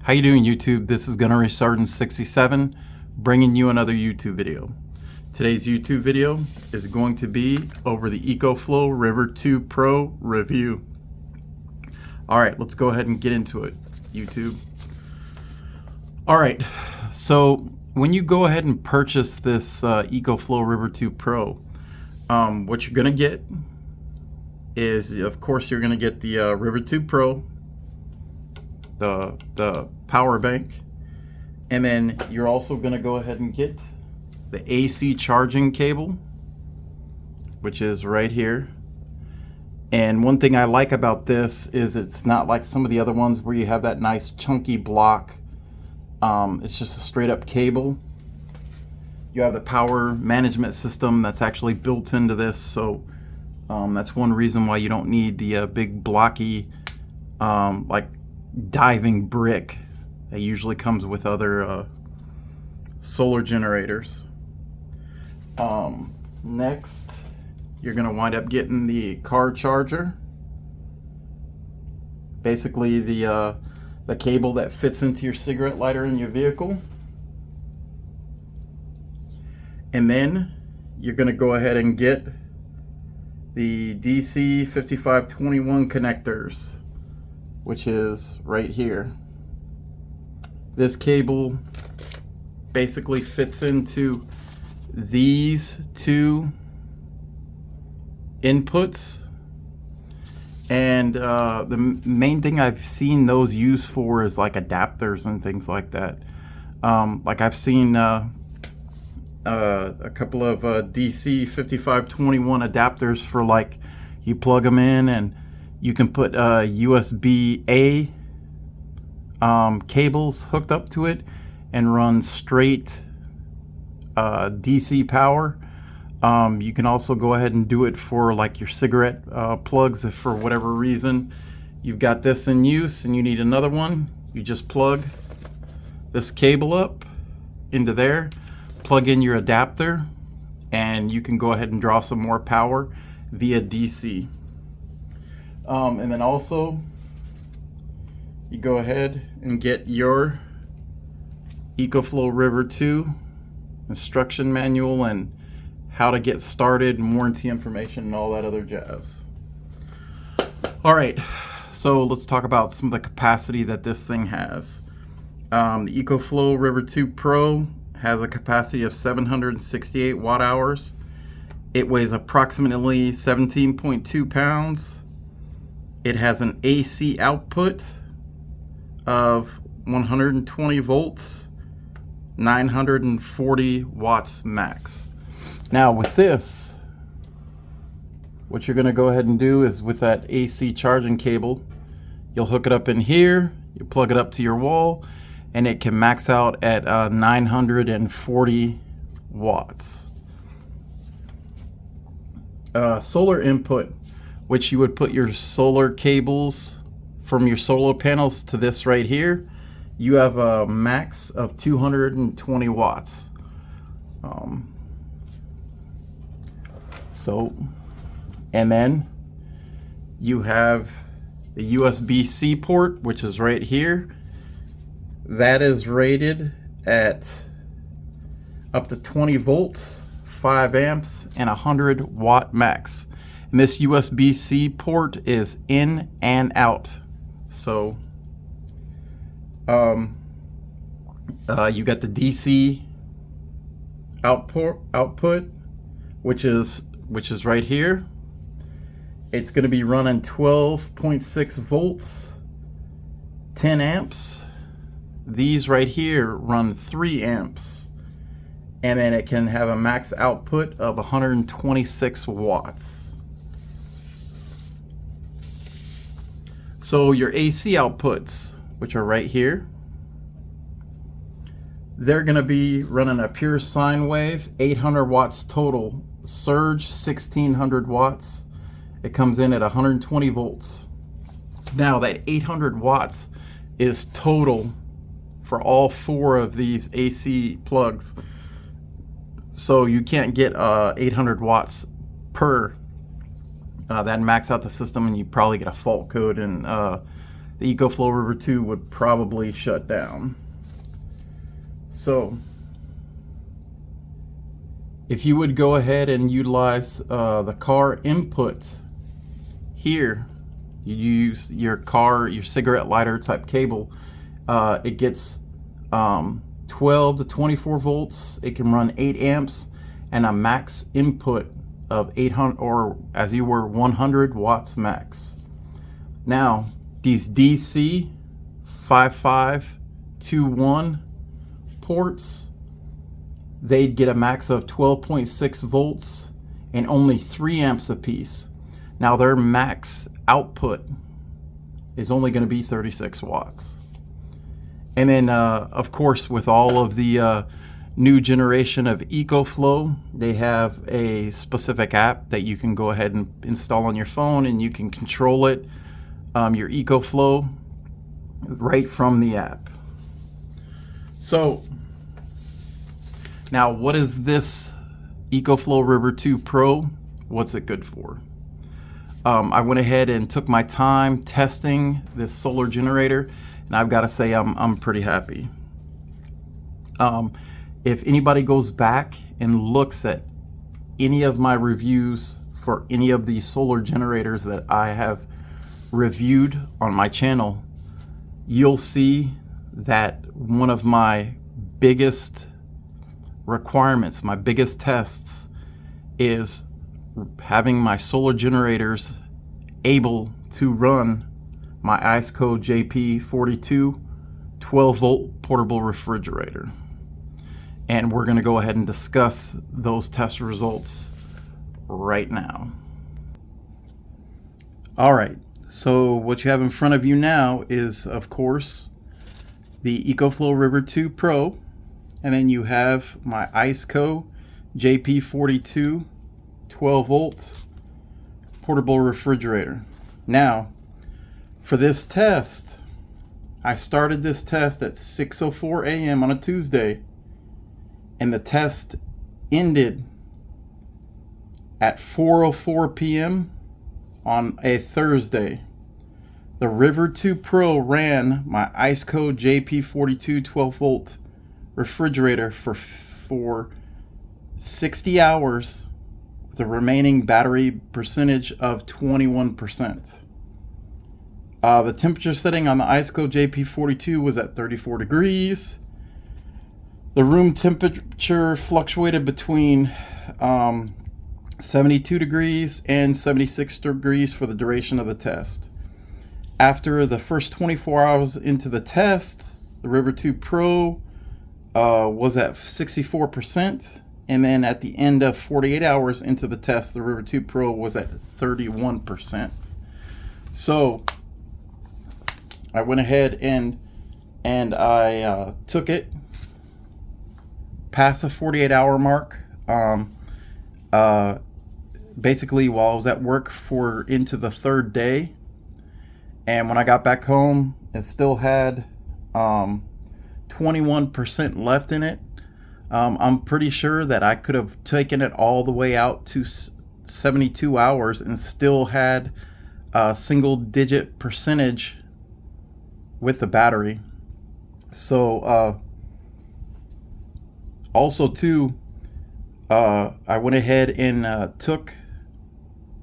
How you doing, YouTube? This is Gunnery Sergeant 67 bringing you another YouTube video. Today's YouTube video is going to be over the EcoFlow River 2 Pro review. Alright, let's go ahead and get into it, YouTube. Alright, so when you go ahead and purchase this EcoFlow River 2 Pro, what you're going to get is, of course, you're going to get the River 2 Pro, the power bank, and then you're also going to go ahead and get the AC charging cable, which is right here. And one thing I like about this is it's not like some of the other ones where you have that nice chunky block. It's just a straight up cable. You have the power management system that's actually built into this, so that's one reason why you don't need the big blocky like diving brick that usually comes with other solar generators. Next, you're going to wind up getting the car charger, basically the cable that fits into your cigarette lighter in your vehicle. And then you're going to go ahead and get the DC 5521 connectors, which is right here. This cable basically fits into these two inputs, and the main thing I've seen those used for is like adapters and things like that. Like I've seen a couple of DC 5521 adapters for, like, you plug them in and you can put USB-A cables hooked up to it and run straight DC power. You can also go ahead and do it for like your cigarette plugs. If for whatever reason you've got this in use and you need another one, you just plug this cable up into there, plug in your adapter, and you can go ahead and draw some more power via DC. And then also you go ahead and get your EcoFlow River 2 instruction manual and how to get started and warranty information and all that other jazz. Alright, so let's talk about some of the capacity that this thing has. The EcoFlow River 2 Pro has a capacity of 768 watt hours. It weighs approximately 17.2 pounds. It has an AC output of 120 volts, 940 watts max. Now with this, what you're going to go ahead and do is, with that AC charging cable, you'll hook it up in here, you plug it up to your wall, and it can max out at 940 watts. Solar input, which you would put your solar cables from your solar panels to this right here, you have a max of 220 watts. And then you have the USB-C port, which is right here. That is rated at up to 20 volts, 5 amps, and 100 watt max. And this USB-C port is in and out. So you got the DC output, which is right here. It's going to be running 12.6 volts, 10 amps. These right here run 3 amps, and then it can have a max output of 126 watts. So your AC outputs, which are right here, they're going to be running a pure sine wave, 800 watts total, surge 1600 watts. It comes in at 120 volts. Now that 800 watts is total for all 4 of these AC plugs. So you can't get 800 watts per. That'd max out the system, and you probably get a fault code and the EcoFlow River 2 would probably shut down. So if you would go ahead and utilize the car input here, you use your cigarette lighter type cable. It gets 12 to 24 volts. It can run 8 amps and a max input of 800, or as you were, 100 watts max. Now these DC 5521 ports, they'd get a max of 12.6 volts and only 3 amps apiece. Now their max output is only going to be 36 watts. And then of course, with all of the new generation of EcoFlow, they have a specific app that you can go ahead and install on your phone, and you can control it, your EcoFlow, right from the app. So now, what is this EcoFlow River 2 Pro? What's it good for? I went ahead and took my time testing this solar generator, and I've got to say I'm pretty happy. If anybody goes back and looks at any of my reviews for any of the solar generators that I have reviewed on my channel, you'll see that one of my biggest requirements, my biggest tests, is having my solar generators able to run my IceCo JP42 12 volt portable refrigerator. And we're going to go ahead and discuss those test results right now. All right, so what you have in front of you now is, of course, the EcoFlow River 2 Pro, and then you have my IceCo JP42 12 volt portable refrigerator. Now, for this test, I started this test at 6:04 a.m. on a Tuesday, and the test ended at 4:04 p.m. on a Thursday. The River 2 Pro ran my IceCo JP42 12 volt refrigerator for 60 hours with a remaining battery percentage of 21%. The temperature setting on the IceCo JP42 was at 34 degrees. The room temperature fluctuated between 72 degrees and 76 degrees for the duration of the test. After the first 24 hours into the test, the River 2 Pro was at 64%, and then at the end of 48 hours into the test, the River 2 Pro was at 31%. So I went ahead and I took it past the 48-hour mark. Basically, while I was at work into the third day, and when I got back home, it still had 21% left in it. I'm pretty sure that I could have taken it all the way out to 72 hours and still had a single-digit percentage with the battery. So also too, I went ahead and took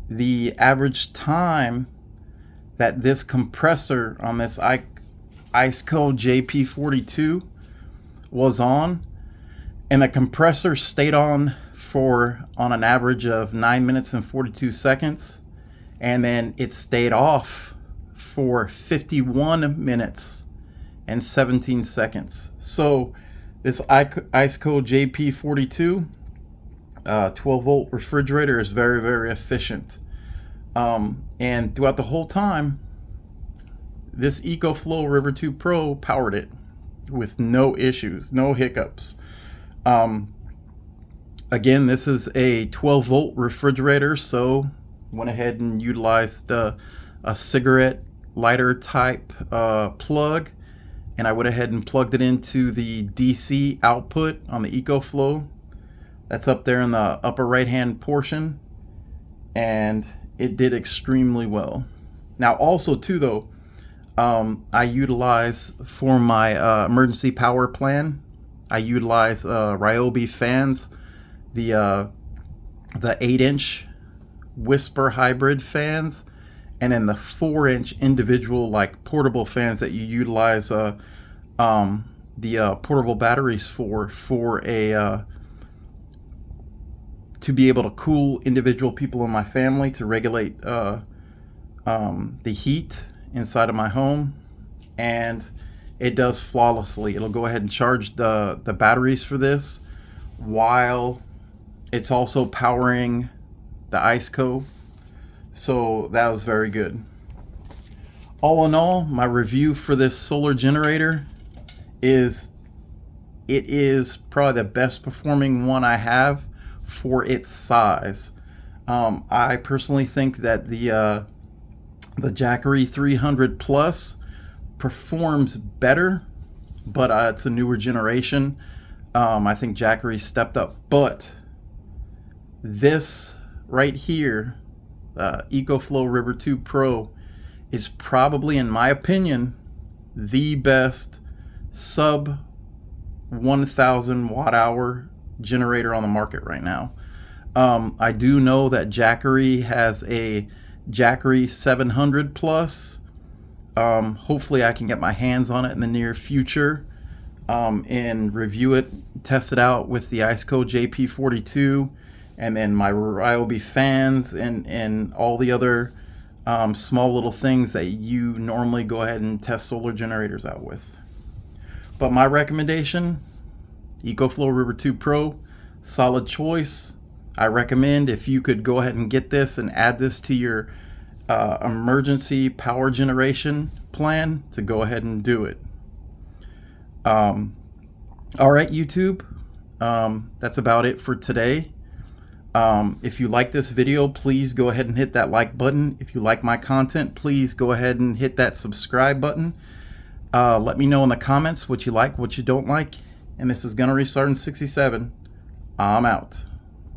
the average time that this compressor on this IceCo JP42 was on, and the compressor stayed on on an average of 9 minutes and 42 seconds, and then it stayed off for 51 minutes and 17 seconds. So this IceCo JP42 12 volt refrigerator is very, very efficient. And throughout the whole time, this EcoFlow River 2 Pro powered it with no issues, no hiccups. Again, this is a 12 volt refrigerator, so went ahead and utilized a cigarette lighter type plug, and I went ahead and plugged it into the DC output on the EcoFlow. That's up there in the upper right hand portion, and it did extremely well. Now also too though, I utilize for my emergency power plan, I utilize Ryobi fans, the 8-inch Whisper hybrid fans, and then the 4-inch individual like portable fans that you utilize the portable batteries for a to be able to cool individual people in my family, to regulate the heat inside of my home. And it does flawlessly. It'll go ahead and charge the batteries for this while it's also powering the IceCo. So that was very good. All in all, my review for this solar generator is it is probably the best performing one I have for its size. I personally think that the Jackery 300 Plus performs better, but it's a newer generation. I think Jackery stepped up, but this right here, EcoFlow River 2 Pro, is probably, in my opinion, the best sub 1,000 watt hour generator on the market right now. I do know that Jackery has a Jackery 700 Plus. Hopefully I can get my hands on it in the near future and review it, test it out with the IceCo JP42 and then my Ryobi fans and all the other small little things that you normally go ahead and test solar generators out with. But my recommendation, EcoFlow River 2 Pro, solid choice. I recommend if you could go ahead and get this and add this to your emergency power generation plan, to go ahead and do it. All right, YouTube, that's about it for today. If you like this video, please go ahead and hit that like button. If you like my content, please go ahead and hit that subscribe button. Let me know in the comments what you like, what you don't like. And this is Gunnery Sergeant 67. I'm out.